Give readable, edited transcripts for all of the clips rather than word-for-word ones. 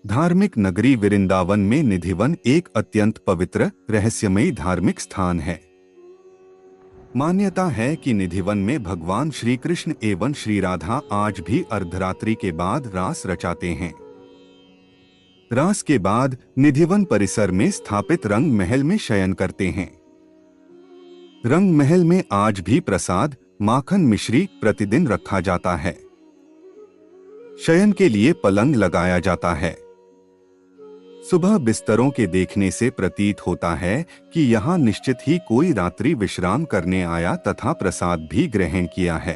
धार्मिक नगरी वृंदावन में निधिवन एक अत्यंत पवित्र रहस्यमयी धार्मिक स्थान है। मान्यता है कि निधिवन में भगवान श्री कृष्ण एवं श्री राधा आज भी अर्धरात्रि के बाद रास रचाते हैं। रास के बाद निधिवन परिसर में स्थापित रंग महल में शयन करते हैं। रंग महल में आज भी प्रसाद माखन मिश्री प्रतिदिन रखा जाता है। शयन के लिए पलंग लगाया जाता है। सुबह बिस्तरों के देखने से प्रतीत होता है कि यहाँ निश्चित ही कोई रात्रि विश्राम करने आया तथा प्रसाद भी ग्रहण किया है।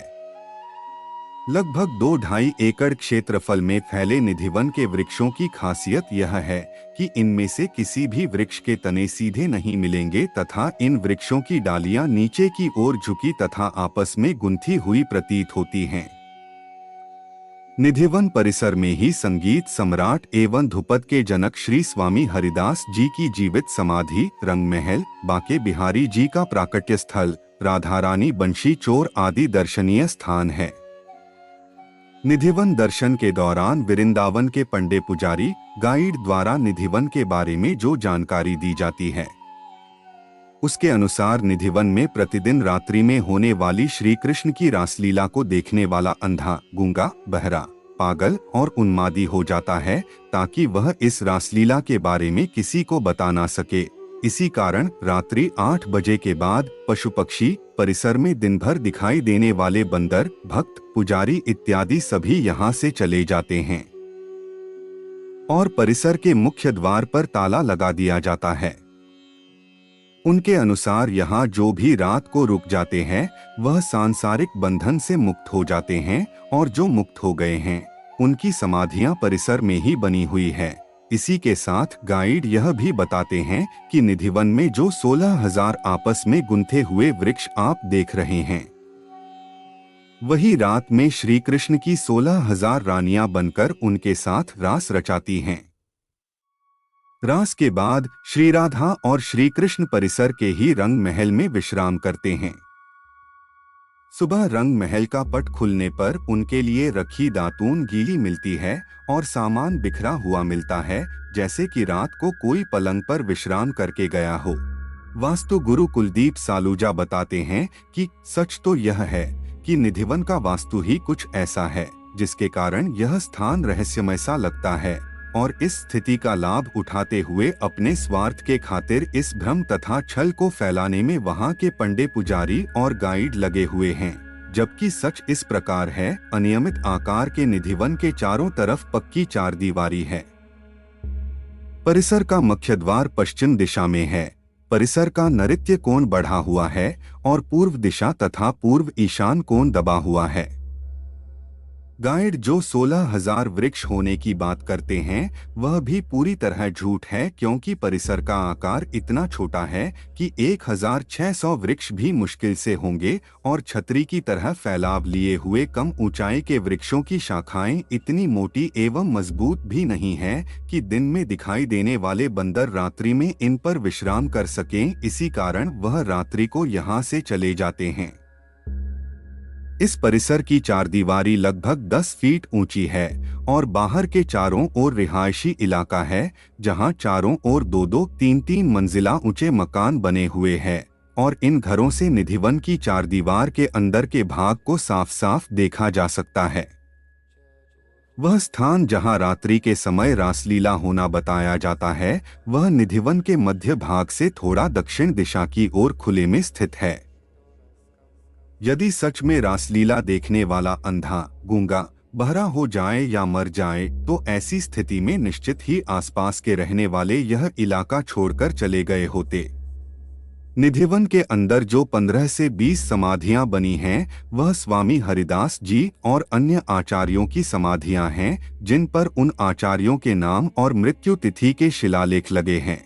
लगभग 2-2.5 एकड़ क्षेत्रफल में फैले निधिवन के वृक्षों की खासियत यह है कि इनमें से किसी भी वृक्ष के तने सीधे नहीं मिलेंगे तथा इन वृक्षों की डालियां नीचे की ओर झुकी तथा आपस में गुंथी हुई प्रतीत होती हैं। निधिवन परिसर में ही संगीत सम्राट एवं ध्रुपद के जनक श्री स्वामी हरिदास जी की जीवित समाधि, रंग महल, बांके बिहारी जी का प्राकट्य स्थल, राधा रानी बंशी चोर आदि दर्शनीय स्थान है। निधिवन दर्शन के दौरान वृंदावन के पंडे पुजारी गाइड द्वारा निधिवन के बारे में जो जानकारी दी जाती है उसके अनुसार निधिवन में प्रतिदिन रात्रि में होने वाली श्री कृष्ण की रासलीला को देखने वाला अंधा, गूंगा, बहरा, पागल और उन्मादी हो जाता है ताकि वह इस रासलीला के बारे में किसी को बता ना सके। इसी कारण रात्रि 8 बजे के बाद पशु पक्षी, परिसर में दिन भर दिखाई देने वाले बंदर, भक्त, पुजारी इत्यादि सभी यहाँ से चले जाते हैं और परिसर के मुख्य द्वार पर ताला लगा दिया जाता है। उनके अनुसार यहाँ जो भी रात को रुक जाते हैं वह सांसारिक बंधन से मुक्त हो जाते हैं और जो मुक्त हो गए हैं उनकी समाधियां परिसर में ही बनी हुई है। इसी के साथ गाइड यह भी बताते हैं कि निधिवन में जो 16,000 आपस में गुंथे हुए वृक्ष आप देख रहे हैं वही रात में श्री कृष्ण की 16,000 रानियां बनकर उनके साथ रास रचाती हैं। रास के बाद श्री राधा और श्री कृष्ण परिसर के ही रंग महल में विश्राम करते हैं। सुबह रंग महल का पट खुलने पर उनके लिए रखी दातून गीली मिलती है और सामान बिखरा हुआ मिलता है, जैसे कि रात को कोई पलंग पर विश्राम करके गया हो। वास्तु गुरु कुलदीप सालूजा बताते हैं कि सच तो यह है कि निधिवन का वास्तु ही कुछ ऐसा है जिसके कारण यह स्थान रहस्यमय सा लगता है और इस स्थिति का लाभ उठाते हुए अपने स्वार्थ के खातिर इस भ्रम तथा छल को फैलाने में वहां के पंडे पुजारी और गाइड लगे हुए हैं, जबकि सच इस प्रकार है। अनियमित आकार के निधिवन के चारों तरफ पक्की चारदीवारी है। परिसर का मुख्य द्वार पश्चिम दिशा में है। परिसर का नैऋत्य कोण बढ़ा हुआ है और पूर्व दिशा तथा पूर्व ईशान कोण दबा हुआ है। गाइड जो 16,000 वृक्ष होने की बात करते हैं वह भी पूरी तरह झूठ है, क्योंकि परिसर का आकार इतना छोटा है कि 1,600 वृक्ष भी मुश्किल से होंगे और छतरी की तरह फैलाव लिए हुए कम ऊंचाई के वृक्षों की शाखाएं इतनी मोटी एवं मजबूत भी नहीं है कि दिन में दिखाई देने वाले बंदर रात्रि में इन पर विश्राम कर सकें। इसी कारण वह रात्रि को यहाँ से चले जाते हैं। इस परिसर की चारदीवारी लगभग 10 फीट ऊंची है और बाहर के चारों ओर रिहायशी इलाका है, जहां चारों ओर 2-2, 3-3 मंजिला ऊंचे मकान बने हुए हैं और इन घरों से निधिवन की चारदीवार के अंदर के भाग को साफ साफ देखा जा सकता है। वह स्थान जहां रात्रि के समय रासलीला होना बताया जाता है वह निधिवन के मध्य भाग से थोड़ा दक्षिण दिशा की ओर खुले में स्थित है। यदि सच में रासलीला देखने वाला अंधा, गूंगा, बहरा हो जाए या मर जाए तो ऐसी स्थिति में निश्चित ही आसपास के रहने वाले यह इलाका छोड़कर चले गए होते। निधिवन के अंदर जो 15 से 20 समाधियां बनी हैं वह स्वामी हरिदास जी और अन्य आचार्यों की समाधियां हैं, जिन पर उन आचार्यों के नाम और मृत्यु तिथि के शिलालेख लगे हैं।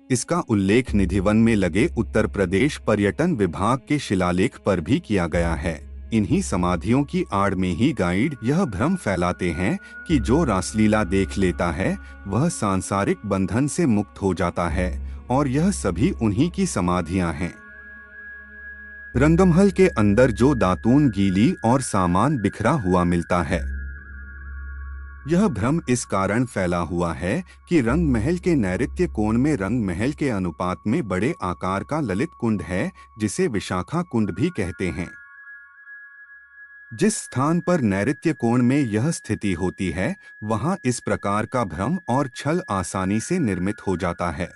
इसका उल्लेख निधिवन में लगे उत्तर प्रदेश पर्यटन विभाग के शिलालेख पर भी किया गया है। इन्हीं समाधियों की आड़ में ही गाइड यह भ्रम फैलाते हैं कि जो रासलीला देख लेता है वह सांसारिक बंधन से मुक्त हो जाता है और यह सभी उन्हीं की समाधियां हैं। रंगमहल के अंदर जो दातून गीली और सामान बिखरा हुआ मिलता है यह भ्रम इस कारण फैला हुआ है कि रंग महल के नैऋत्य कोण में रंग महल के अनुपात में बड़े आकार का ललित कुंड है, जिसे विशाखा कुंड भी कहते हैं। जिस स्थान पर नैऋत्य कोण में यह स्थिति होती है, वहां इस प्रकार का भ्रम और छल आसानी से निर्मित हो जाता है।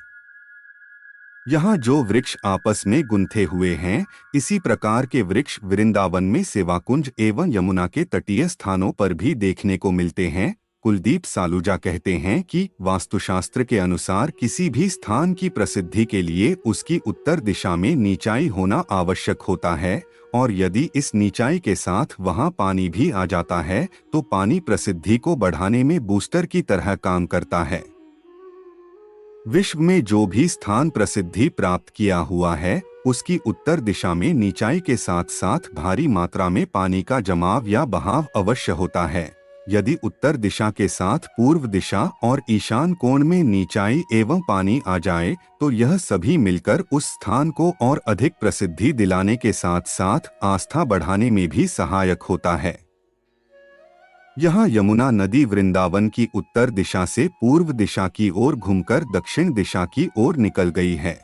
यहाँ जो वृक्ष आपस में गुंथे हुए हैं, इसी प्रकार के वृक्ष वृंदावन में सेवाकुंज एवं यमुना के तटीय स्थानों पर भी देखने को मिलते हैं। कुलदीप सालूजा कहते हैं कि वास्तुशास्त्र के अनुसार किसी भी स्थान की प्रसिद्धि के लिए उसकी उत्तर दिशा में नीचाई होना आवश्यक होता है, और यदि इस नीचाई के साथ वहां पानी भी आ जाता है तो पानी प्रसिद्धि को बढ़ाने में बूस्टर की तरह काम करता है। विश्व में जो भी स्थान प्रसिद्धि प्राप्त किया हुआ है, उसकी उत्तर दिशा में नीचाई के साथ साथ भारी मात्रा में पानी का जमाव या बहाव अवश्य होता है। यदि उत्तर दिशा के साथ पूर्व दिशा और ईशान कोण में नीचाई एवं पानी आ जाए तो यह सभी मिलकर उस स्थान को और अधिक प्रसिद्धि दिलाने के साथ साथ आस्था बढ़ाने में भी सहायक होता है। यहाँ यमुना नदी वृंदावन की उत्तर दिशा से पूर्व दिशा की ओर घूमकर दक्षिण दिशा की ओर निकल गई है।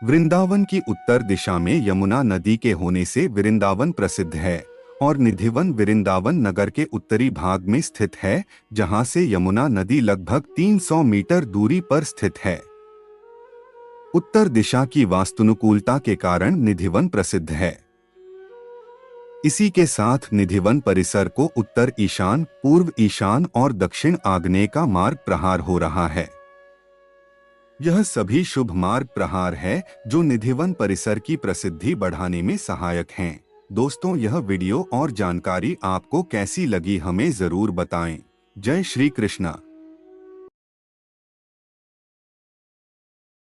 वृंदावन की उत्तर दिशा में यमुना नदी के होने से वृंदावन प्रसिद्ध है, और निधिवन वृंदावन नगर के उत्तरी भाग में स्थित है, जहाँ से यमुना नदी लगभग 300 मीटर दूरी पर स्थित है। उत्तर दिशा की वास्तुनुकूलता के कारण निधिवन प्रसिद्ध है। इसी के साथ निधिवन परिसर को उत्तर ईशान, पूर्व ईशान और दक्षिण आग्नेय का मार्ग प्रहार हो रहा है। यह सभी शुभ मार्ग प्रहार है जो निधिवन परिसर की प्रसिद्धि बढ़ाने में सहायक हैं। दोस्तों, यह वीडियो और जानकारी आपको कैसी लगी हमें जरूर बताएं। जय श्री कृष्णा।